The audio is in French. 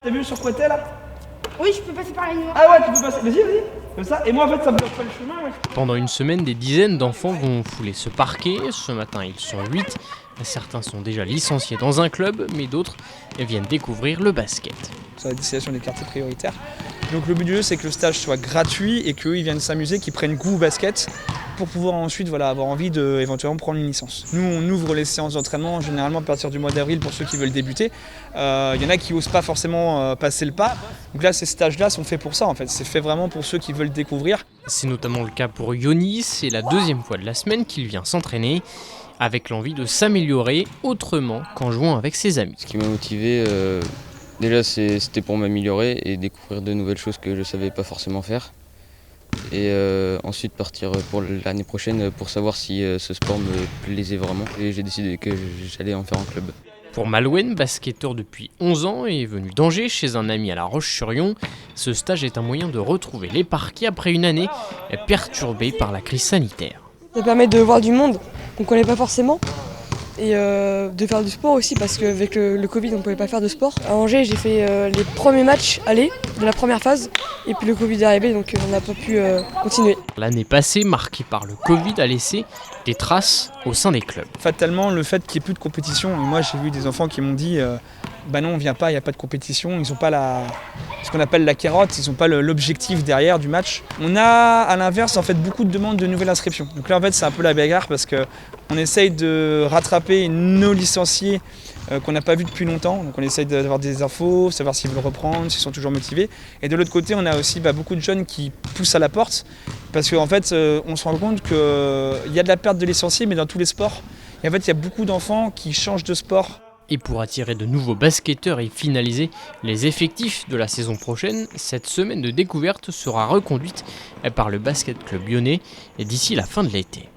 T'as vu sur quoi t'es là? Oui, je peux passer par la nuit. Ah ouais, tu peux passer, vas-y. Comme ça, et moi en fait ça me bloque pas le chemin. Ouais. Pendant une semaine, des dizaines d'enfants vont fouler ce parquet. Ce matin, ils sont 8. Certains sont déjà licenciés dans un club, mais d'autres viennent découvrir le basket. Sur la destination des quartiers prioritaires. Donc le but du jeu, c'est que le stage soit gratuit et qu'eux ils viennent s'amuser, qu'ils prennent goût au basket pour pouvoir ensuite avoir envie de éventuellement prendre une licence. Nous on ouvre les séances d'entraînement généralement à partir du mois d'avril pour ceux qui veulent débuter. Il y en a qui n'osent pas forcément passer le pas. Donc là ces stages-là sont faits pour ça en fait, c'est fait vraiment pour ceux qui veulent découvrir. C'est notamment le cas pour Yoni, c'est la deuxième fois de la semaine qu'il vient s'entraîner, avec l'envie de s'améliorer autrement qu'en jouant avec ses amis. Ce qui m'a motivé, déjà c'était pour m'améliorer et découvrir de nouvelles choses que je ne savais pas forcément faire. Et ensuite partir pour l'année prochaine pour savoir si ce sport me plaisait vraiment. Et j'ai décidé que j'allais en faire en club. Pour Malouane, basketteur depuis 11 ans et venu d'Angers chez un ami à La Roche-sur-Yon, ce stage est un moyen de retrouver les parquets après une année perturbée par la crise sanitaire. Ça permet de voir du monde qu'on ne connaît pas forcément et de faire du sport aussi parce qu'avec le Covid on ne pouvait pas faire de sport. À Angers j'ai fait les premiers matchs aller de la première phase et puis le Covid est arrivé donc on n'a pas pu continuer. L'année passée, marquée par le Covid, a laissé des traces au sein des clubs. Fatalement le fait qu'il n'y ait plus de compétition, et moi j'ai vu des enfants qui m'ont dit bah non on vient pas, il n'y a pas de compétition, ils n'ont pas ce qu'on appelle la carotte, ils n'ont pas l'objectif derrière du match. On a à l'inverse en fait beaucoup de demandes de nouvelles inscriptions. Donc là en fait c'est un peu la bagarre parce qu'on essaye de rattraper nos licenciés qu'on n'a pas vus depuis longtemps. Donc on essaye d'avoir des infos, savoir s'ils veulent reprendre, s'ils sont toujours motivés. Et de l'autre côté on a aussi beaucoup de jeunes qui poussent à la porte parce qu'en fait on se rend compte qu'il y a de la perte de licenciés mais dans tous les sports. Et en fait il y a beaucoup d'enfants qui changent de sport. Et pour attirer de nouveaux basketteurs et finaliser les effectifs de la saison prochaine, cette semaine de découverte sera reconduite par le Basket Club lyonnais d'ici la fin de l'été.